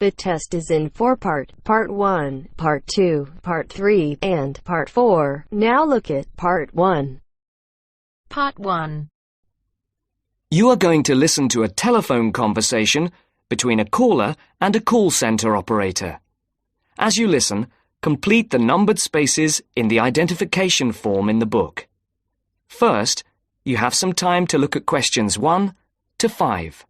The test is in 4-part, Part 1, Part 2, Part 3, and Part 4. Now look at Part 1. Part 1. You are going to listen to a telephone conversation between a caller and a call center operator. As you listen, complete the numbered spaces in the identification form in the book. First, you have some time to look at questions 1 to 5.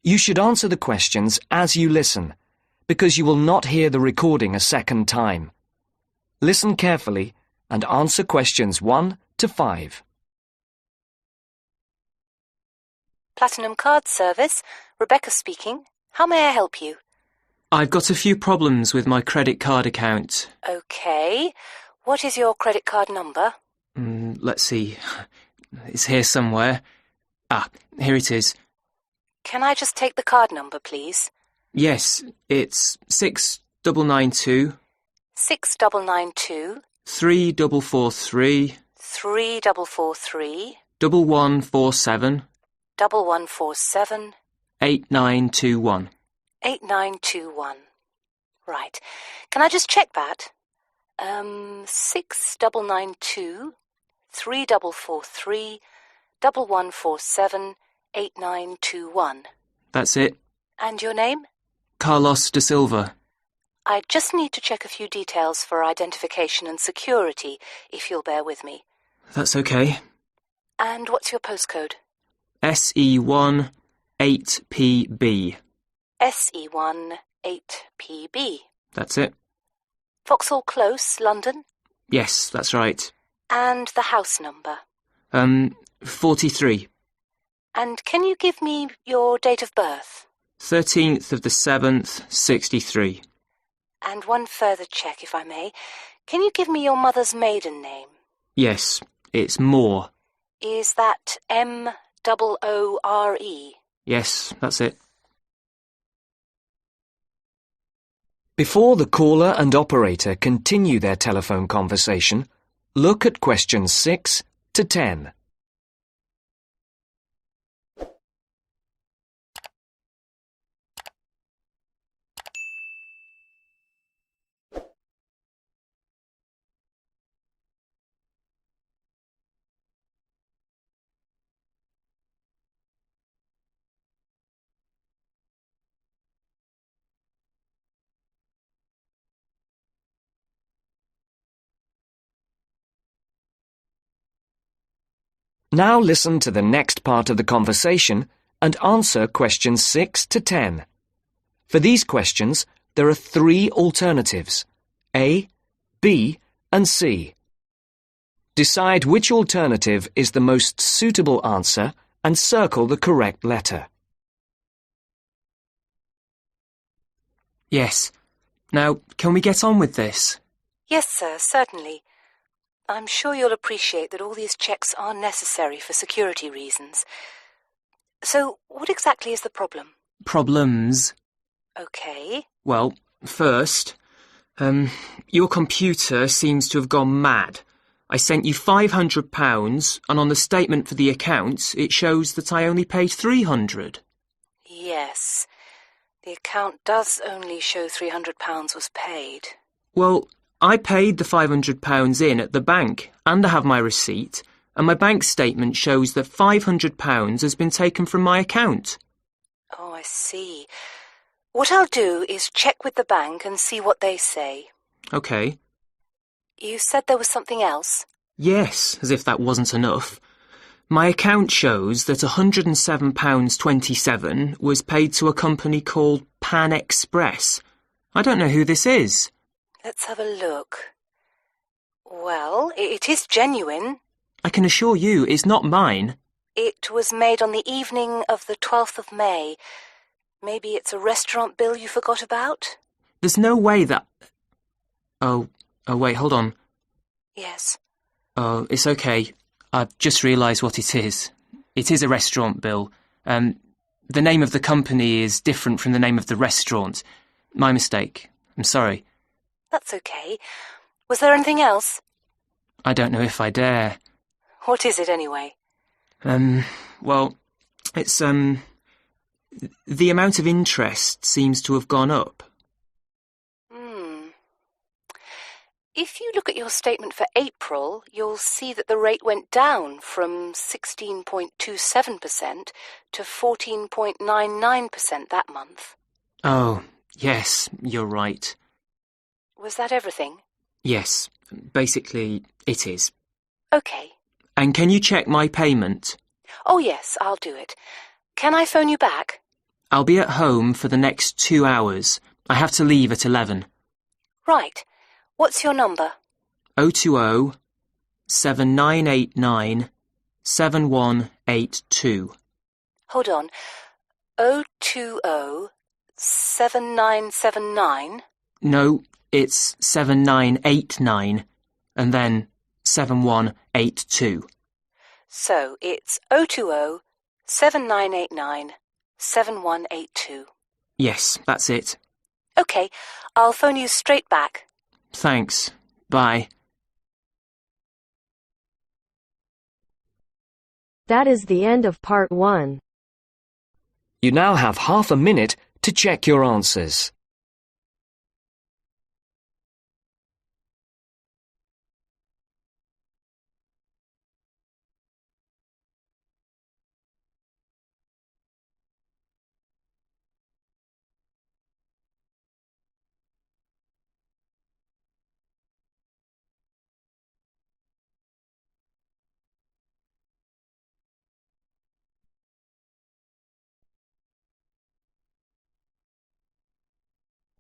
You should answer the questions as you listen, because you will not hear the recording a second time. Listen carefully and answer questions 1 to 5. Platinum Card Service, Rebecca speaking. How may I help you? I've got a few problems with my credit card account. Okay. What is your credit card number? Let's see. It's here somewhere. Here it is. Can I just take the card number, please? Yes, it's 6992 6992 3443 3443 1147 1147 8921. 8921. Right. Can I just check that? 6992 3443 1147 8921. That's it. And your name? Carlos de Silva. I just need to check a few details for identification and security, if you'll bear with me. That's okay. And what's your postcode? SE1 8PB. SE1 8PB. That's it. Vauxhall Close, London? Yes, that's right. And the house number? 43. And can you give me your date of birth? 13th of the 7th, 63. And one further check, if I may. Can you give me your mother's maiden name? Yes, it's Moore. Is that Moore? Yes, that's it. Before the caller and operator continue their telephone conversation, look at questions 6 to 10. Now listen to the next part of the conversation and answer questions 6 to 10. For these questions, there are 3 alternatives: A, B, and C. Decide which alternative is the most suitable answer and circle the correct letter. Yes. Now, can we get on with this? Yes, sir, certainly. I'm sure you'll appreciate that all these checks are necessary for security reasons. So, what exactly is the problem? Problems? Okay. Well, first, your computer seems to have gone mad. I sent you £500, and on the statement for the account, it shows that I only paid £300. Yes. The account does only show £300 was paid. Well, I paid the £500 in at the bank, and I have my receipt, and my bank statement shows that £500 has been taken from my account. Oh, I see. What I'll do is check with the bank and see what they say. OK. You said there was something else? Yes, as if that wasn't enough. My account shows that £107.27 was paid to a company called Pan Express. I don't know who this is. Let's have a look. Well, it is genuine. I can assure you it's not mine. It was made on the evening of the 12th of May. Maybe it's a restaurant bill you forgot about? There's no way that... Oh, wait, hold on. Yes. Oh, it's okay. I've just realised what it is. It is a restaurant bill. The name of the company is different from the name of the restaurant. My mistake. I'm sorry. That's okay. Was there anything else? I don't know if I dare. What is it, anyway? Well, it's, the amount of interest seems to have gone up. If you look at your statement for April, you'll see that the rate went down from 16.27% to 14.99% that month. Oh, yes, you're right. Was that everything? Yes, basically, it is. Okay. And can you check my payment? Oh, yes, I'll do it. Can I phone you back? I'll be at home for the next 2 hours. I have to leave at 11. Right. What's your number? 020 7989 7182. Hold on. 020 7979? No, it's 7989 and then 7182. So it's 020 7989 7182. Yes, that's it. Okay, I'll phone you straight back. Thanks. Bye. That is the end of part 1. You now have half a minute to check your answers.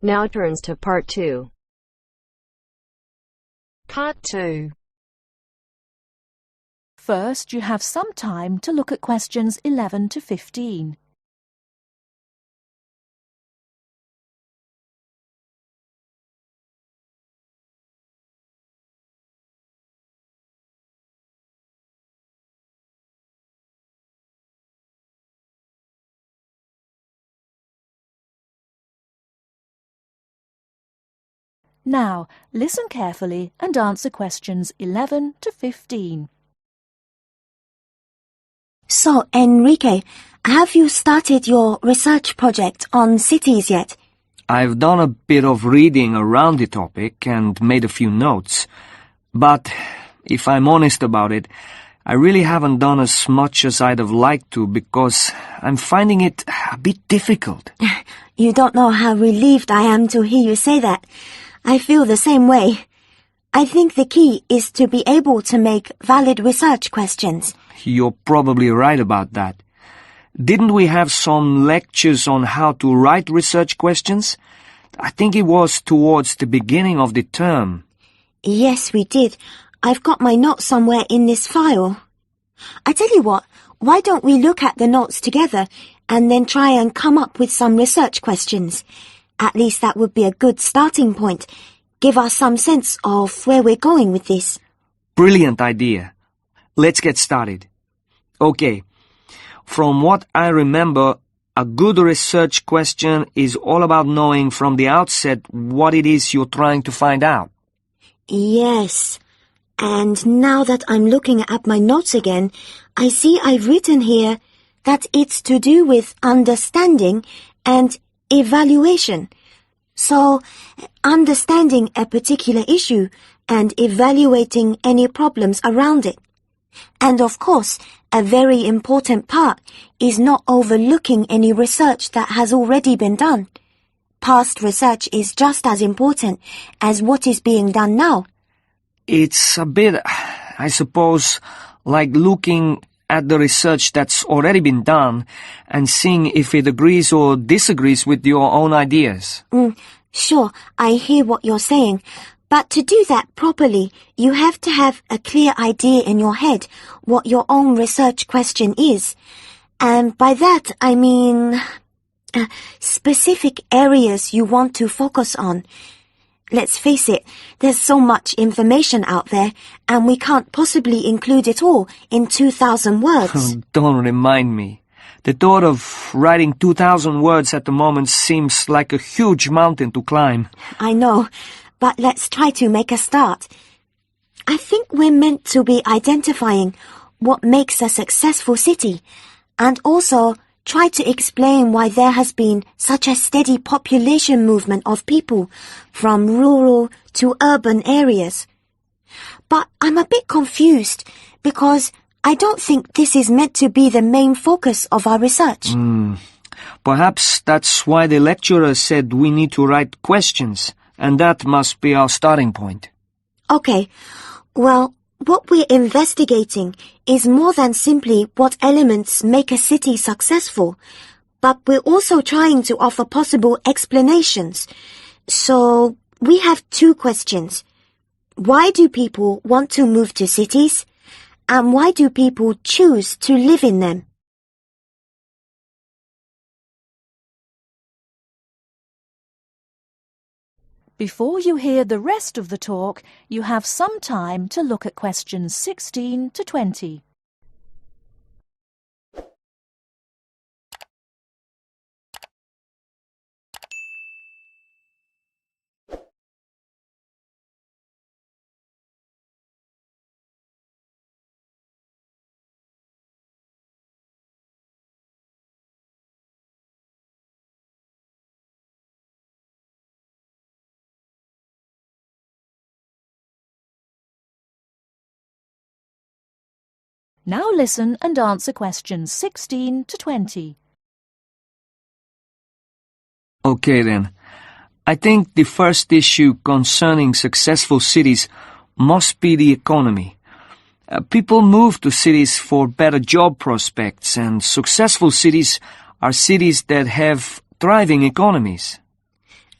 Now turns to part 2. Part 2. First, you have some time to look at questions 11 to 15. Now, listen carefully and answer questions 11 to 15. So, Enrique, have you started your research project on cities yet? I've done a bit of reading around the topic and made a few notes. But, if I'm honest about it, I really haven't done as much as I'd have liked to because I'm finding it a bit difficult. You don't know how relieved I am to hear you say that. I feel the same way. I think the key is to be able to make valid research questions. You're probably right about that. Didn't we have some lectures on how to write research questions? I think it was towards the beginning of the term. Yes, we did. I've got my notes somewhere in this file. I tell you what, why don't we look at the notes together and then try and come up with some research questions? At least that would be a good starting point. Give us some sense of where we're going with this. Brilliant idea. Let's get started. Okay. From what I remember, a good research question is all about knowing from the outset what it is you're trying to find out. Yes. And now that I'm looking at my notes again, I see I've written here that it's to do with understanding and evaluation. So, understanding a particular issue and evaluating any problems around it. And of course, a very important part is not overlooking any research that has already been done. Past research is just as important as what is being done now. It's a bit, I suppose, like looking at the research that's already been done and seeing if it agrees or disagrees with your own ideas. Sure, I hear what you're saying. But to do that properly, you have to have a clear idea in your head what your own research question is. And by that, I mean... specific areas you want to focus on. Let's face it, there's so much information out there, and we can't possibly include it all in 2,000 words. Don't remind me. The thought of writing 2,000 words at the moment seems like a huge mountain to climb. I know, but let's try to make a start. I think we're meant to be identifying what makes a successful city, and also try to explain why there has been such a steady population movement of people from rural to urban areas. But I'm a bit confused because I don't think this is meant to be the main focus of our research. Perhaps that's why the lecturer said we need to write questions, and that must be our starting point. Okay, well, what we're investigating is more than simply what elements make a city successful, but we're also trying to offer possible explanations. So, we have 2 questions. Why do people want to move to cities? And why do people choose to live in them? Before you hear the rest of the talk, you have some time to look at questions 16 to 20. Now listen and answer questions 16 to 20. Okay then. I think the first issue concerning successful cities must be the economy. People move to cities for better job prospects, and successful cities are cities that have thriving economies.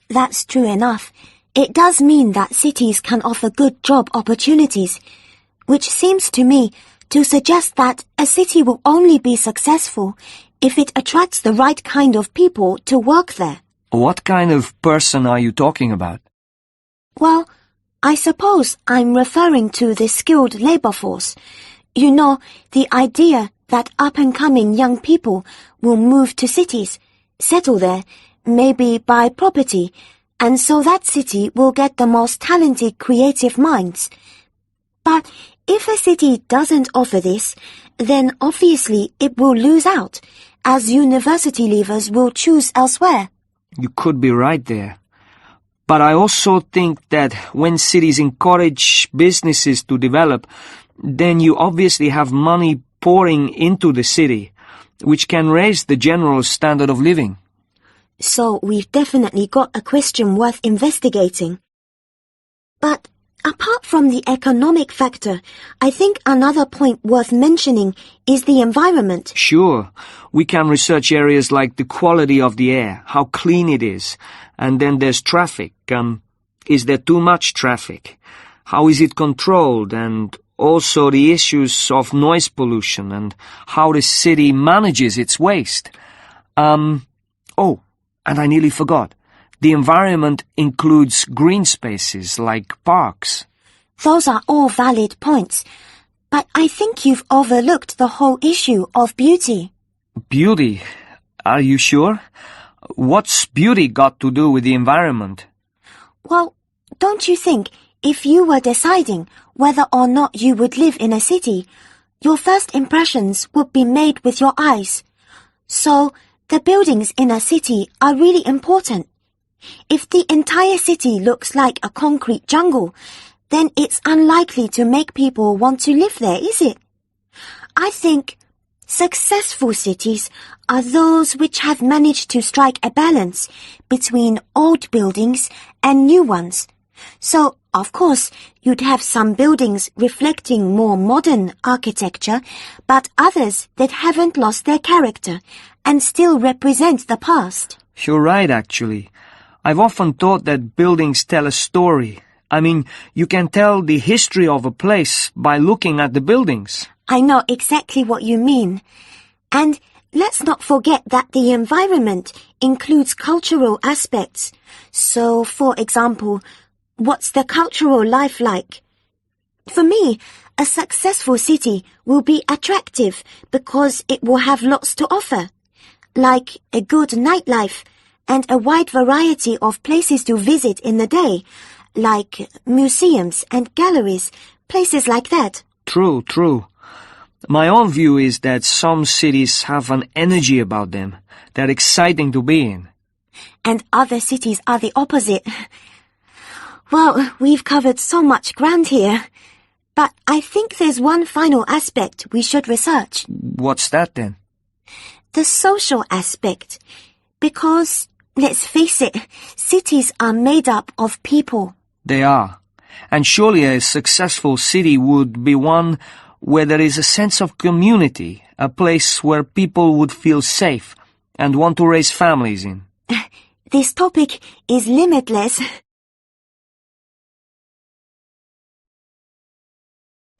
That's true enough. It does mean that cities can offer good job opportunities, which seems to me to suggest that a city will only be successful if it attracts the right kind of people to work there. What kind of person are you talking about? Well, I suppose I'm referring to the skilled labor force. You know, the idea that up-and-coming young people will move to cities, settle there, maybe buy property, and so that city will get the most talented creative minds. But if a city doesn't offer this, then obviously it will lose out, as university leavers will choose elsewhere. You could be right there. But I also think that when cities encourage businesses to develop, then you obviously have money pouring into the city, which can raise the general standard of living. So we've definitely got a question worth investigating. But apart from the economic factor, I think another point worth mentioning is the environment. Sure, we can research areas like the quality of the air, how clean it is, and then there's traffic. Is there too much traffic? How is it controlled? And also the issues of noise pollution and how the city manages its waste. Oh, and I nearly forgot. The environment includes green spaces like parks. Those are all valid points, but I think you've overlooked the whole issue of beauty. Beauty? Are you sure? What's beauty got to do with the environment? Well, don't you think if you were deciding whether or not you would live in a city, your first impressions would be made with your eyes? So, the buildings in a city are really important. If the entire city looks like a concrete jungle, then it's unlikely to make people want to live there, is it? I think successful cities are those which have managed to strike a balance between old buildings and new ones. So, of course, you'd have some buildings reflecting more modern architecture, but others that haven't lost their character and still represent the past. You're right, actually. I've often thought that buildings tell a story. I mean, you can tell the history of a place by looking at the buildings. I know exactly what you mean. And let's not forget that the environment includes cultural aspects. So, for example, what's the cultural life like? For me, a successful city will be attractive because it will have lots to offer, like a good nightlife and a wide variety of places to visit in the day, like museums and galleries, places like that. True, true. My own view is that some cities have an energy about them. They're exciting to be in. And other cities are the opposite. Well, we've covered so much ground here. But I think there's one final aspect we should research. What's that then? The social aspect. Because, let's face it, cities are made up of people. They are. And surely a successful city would be one where there is a sense of community, a place where people would feel safe and want to raise families in. This topic is limitless.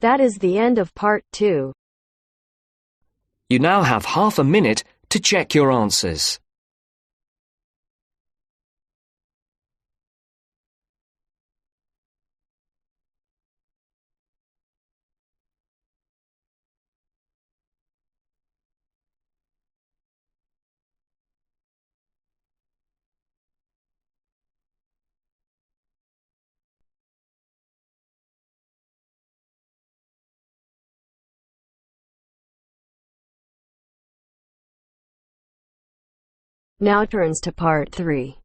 That is the end of part 2. You now have half a minute to check your answers. Now turns to part 3.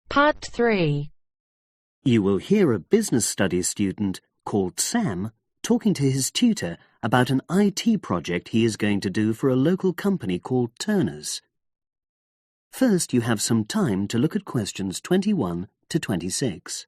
Part 3. You will hear a business studies student called Sam talking to his tutor about an IT project he is going to do for a local company called Turner's. First, you have some time to look at questions 21 to 26.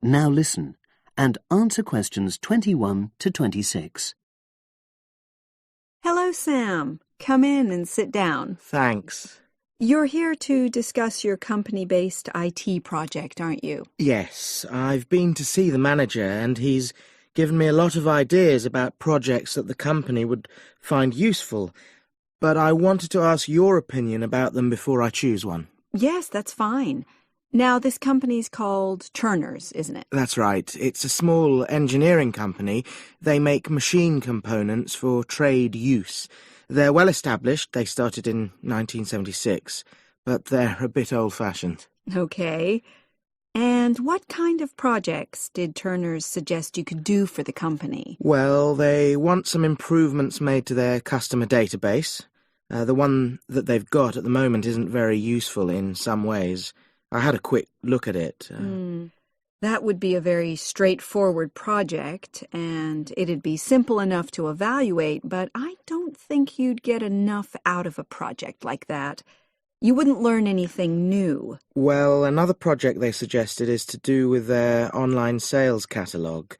Now listen and answer questions 21 to 26. Hello, Sam. Come in and sit down. Thanks. You're here to discuss your company-based IT project, aren't you? Yes, I've been to see the manager and he's given me a lot of ideas about projects that the company would find useful, but I wanted to ask your opinion about them before I choose one. Yes, that's fine. Now, this company's called Turner's, isn't it? That's right. It's a small engineering company. They make machine components for trade use. They're well established. They started in 1976, but they're a bit old-fashioned. Okay. And what kind of projects did Turner's suggest you could do for the company? Well, they want some improvements made to their customer database. The one that they've got at the moment isn't very useful in some ways. I had a quick look at it. That would be a very straightforward project, and it'd be simple enough to evaluate, but I don't think you'd get enough out of a project like that. You wouldn't learn anything new. Well, another project they suggested is to do with their online sales catalogue.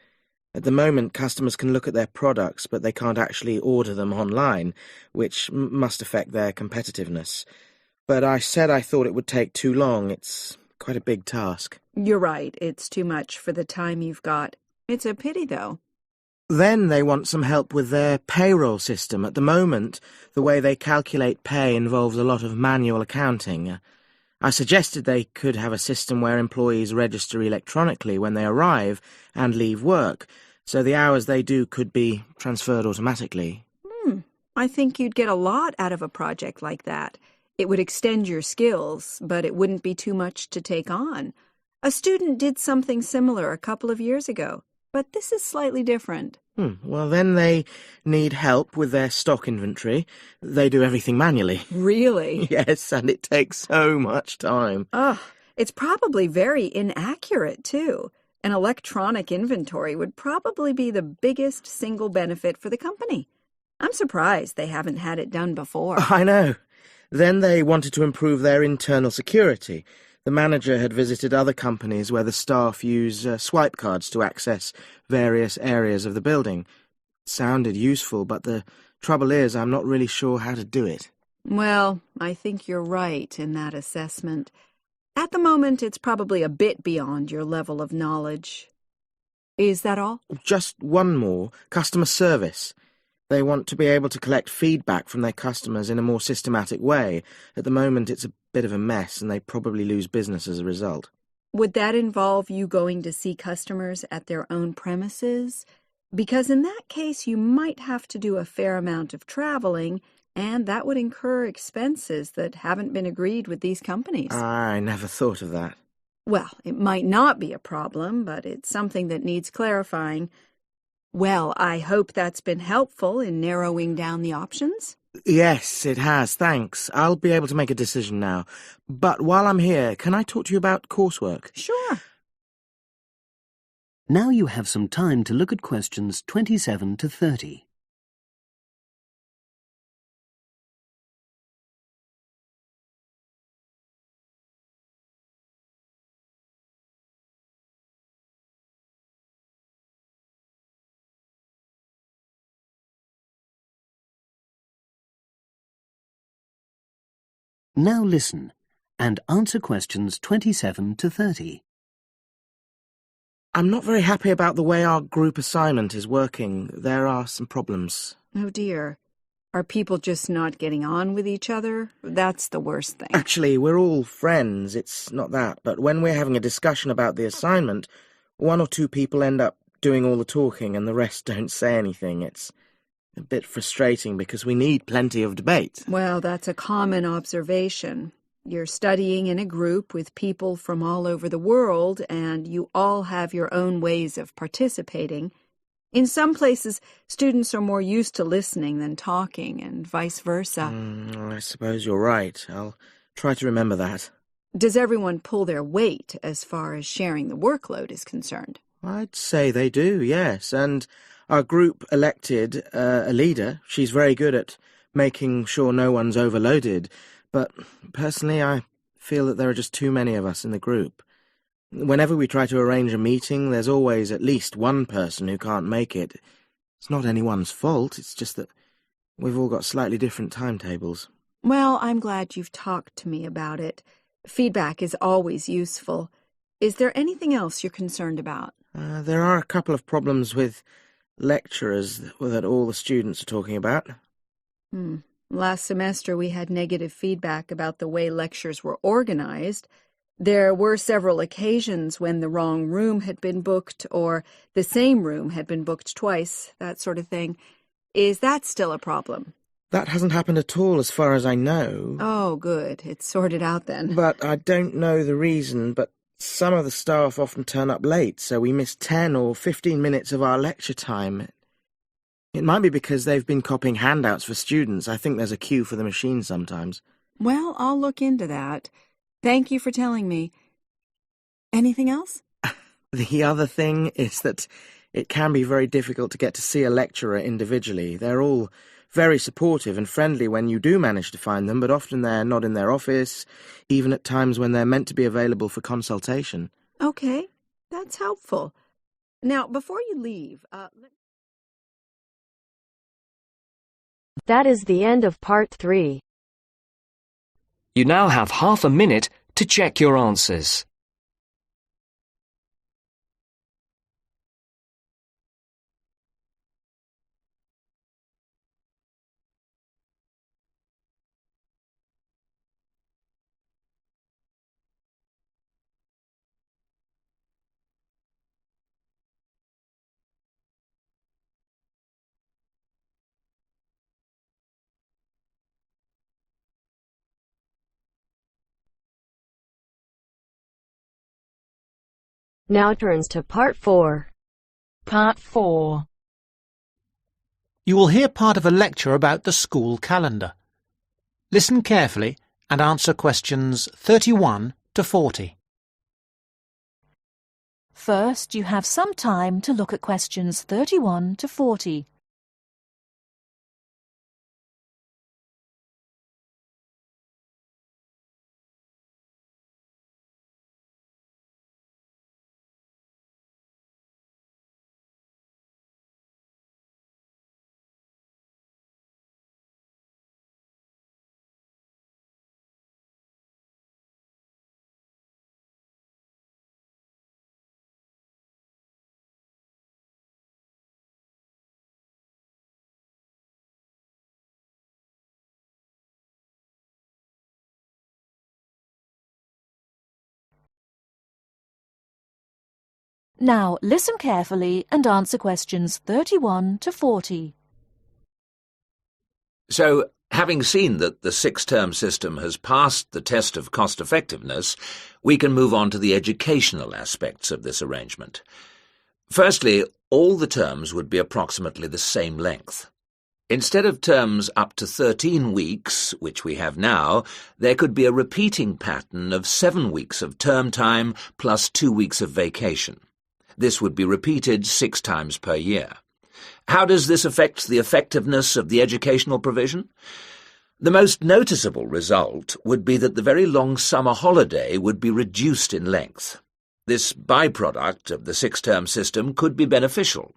At the moment, customers can look at their products, but they can't actually order them online, which must affect their competitiveness. But I said I thought it would take too long. It's quite a big task. You're right. It's too much for the time you've got. It's a pity, though. Then they want some help with their payroll system. At the moment, the way they calculate pay involves a lot of manual accounting. I suggested they could have a system where employees register electronically when they arrive and leave work, so the hours they do could be transferred automatically. I think you'd get a lot out of a project like that. It would extend your skills, but it wouldn't be too much to take on. A student did something similar a couple of years ago, but this is slightly different. Well, then they need help with their stock inventory. They do everything manually. Really? Yes, and it takes so much time. It's probably very inaccurate, too. An electronic inventory would probably be the biggest single benefit for the company. I'm surprised they haven't had it done before. I know. Then they wanted to improve their internal security. The manager had visited other companies where the staff use swipe cards to access various areas of the building. It sounded useful, but the trouble is I'm not really sure how to do it. Well, I think you're right in that assessment. At the moment, it's probably a bit beyond your level of knowledge. Is that all? Just one more. Customer service. They want to be able to collect feedback from their customers in a more systematic way. At the moment, it's a bit of a mess, and they probably lose business as a result. Would that involve you going to see customers at their own premises? Because in that case, you might have to do a fair amount of traveling, and that would incur expenses that haven't been agreed with these companies. I never thought of that. Well, it might not be a problem, but it's something that needs clarifying. Well, I hope that's been helpful in narrowing down the options. Yes, it has, thanks. I'll be able to make a decision now. But while I'm here, can I talk to you about coursework? Sure. Now you have some time to look at questions 27 to 30. Now listen and answer questions 27 to 30. I'm not very happy about the way our group assignment is working. There are some problems. Oh, dear. Are people just not getting on with each other? That's the worst thing. Actually, we're all friends. It's not that. But when we're having a discussion about the assignment, one or two people end up doing all the talking and the rest don't say anything. It's a bit frustrating because we need plenty of debate. Well, that's a common observation. You're studying in a group with people from all over the world, and you all have your own ways of participating. In some places, students are more used to listening than talking, and vice versa. I suppose you're right. I'll try to remember that. Does everyone pull their weight as far as sharing the workload is concerned? I'd say they do, yes. And our group elected a leader. She's very good at making sure no one's overloaded. But personally, I feel that there are just too many of us in the group. Whenever we try to arrange a meeting, there's always at least one person who can't make it. It's not anyone's fault, it's just that we've all got slightly different timetables. Well, I'm glad you've talked to me about it. Feedback is always useful. Is there anything else you're concerned about? There are a couple of problems with lecturers that all the students are talking about. Last semester we had negative feedback about the way lectures were organized. There were several occasions when the wrong room had been booked or the same room had been booked twice, that sort of thing. Is that still a problem? That hasn't happened at all as far as I know. Oh, good. It's sorted out then. But I don't know the reason, but some of the staff often turn up late, so we miss 10 or 15 minutes of our lecture time. It might be because they've been copying handouts for students. I think there's a queue for the machine sometimes. Well, I'll look into that. Thank you for telling me. Anything else? The other thing is that it can be very difficult to get to see a lecturer individually. They're all very supportive and friendly when you do manage to find them, but often they're not in their office, even at times when they're meant to be available for consultation. Okay, that's helpful. Now, before you leave, That is the end of part 3. You now have half a minute to check your answers. Now turns to part 4. Part 4. You will hear part of a lecture about the school calendar. Listen carefully and answer questions 31 to 40. First, you have some time to look at questions 31 to 40. Now listen carefully and answer questions 31 to 40. So, having seen that the six-term system has passed the test of cost-effectiveness, we can move on to the educational aspects of this arrangement. Firstly, all the terms would be approximately the same length. Instead of terms up to 13 weeks, which we have now, there could be a repeating pattern of 7 weeks of term time plus 2 weeks of vacation. This would be repeated 6 times per year. How does this affect the effectiveness of the educational provision? The most noticeable result would be that the very long summer holiday would be reduced in length. This byproduct of the six-term system could be beneficial.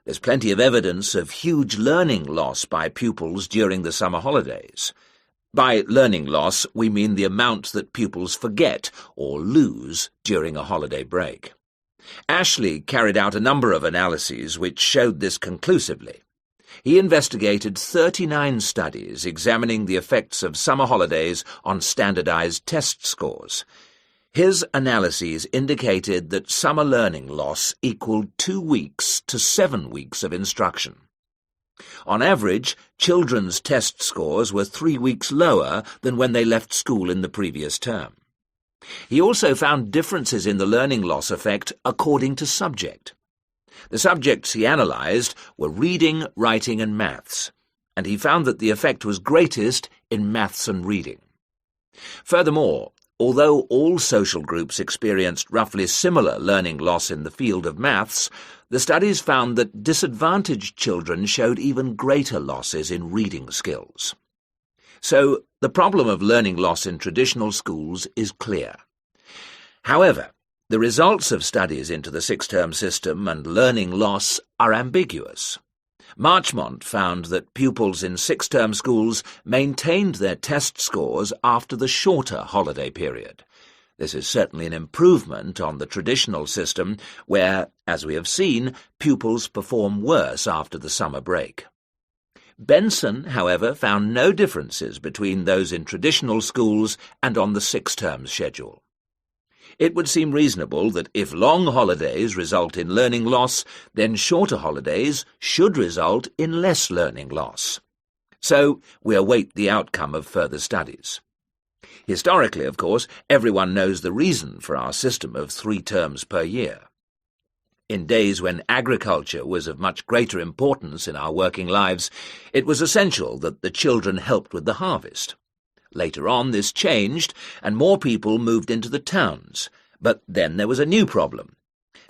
There's plenty of evidence of huge learning loss by pupils during the summer holidays. By learning loss, we mean the amount that pupils forget or lose during a holiday break. Ashley carried out a number of analyses which showed this conclusively. He investigated 39 studies examining the effects of summer holidays on standardized test scores. His analyses indicated that summer learning loss equaled 2 weeks to 7 weeks of instruction. On average, children's test scores were 3 weeks lower than when they left school in the previous term. He also found differences in the learning loss effect according to subject. The subjects he analysed were reading, writing and maths, and he found that the effect was greatest in maths and reading. Furthermore, although all social groups experienced roughly similar learning loss in the field of maths, the studies found that disadvantaged children showed even greater losses in reading skills. So, the problem of learning loss in traditional schools is clear. However, the results of studies into the six-term system and learning loss are ambiguous. Marchmont found that pupils in six-term schools maintained their test scores after the shorter holiday period. This is certainly an improvement on the traditional system where, as we have seen, pupils perform worse after the summer break. Benson, however, found no differences between those in traditional schools and on the six-term schedule. It would seem reasonable that if long holidays result in learning loss, then shorter holidays should result in less learning loss. So we await the outcome of further studies. Historically, of course, everyone knows the reason for our system of 3 terms per year. In days when agriculture was of much greater importance in our working lives, it was essential that the children helped with the harvest. Later on, this changed, and more people moved into the towns. But then there was a new problem.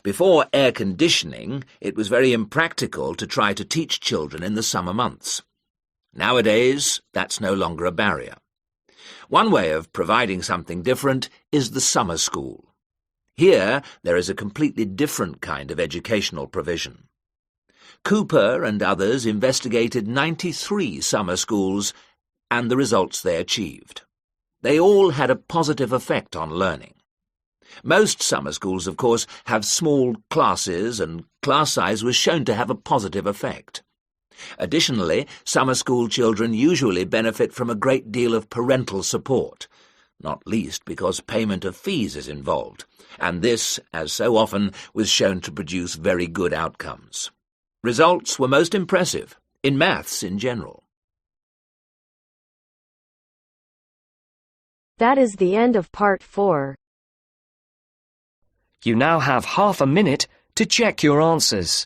Before air conditioning, it was very impractical to try to teach children in the summer months. Nowadays, that's no longer a barrier. One way of providing something different is the summer school. Here, there is a completely different kind of educational provision. Cooper and others investigated 93 summer schools and the results they achieved. They all had a positive effect on learning. Most summer schools, of course, have small classes, and class size was shown to have a positive effect. Additionally, summer school children usually benefit from a great deal of parental support, not least because payment of fees is involved, and this, as so often, was shown to produce very good outcomes. Results were most impressive, in maths in general. That is the end of part 4. You now have half a minute to check your answers.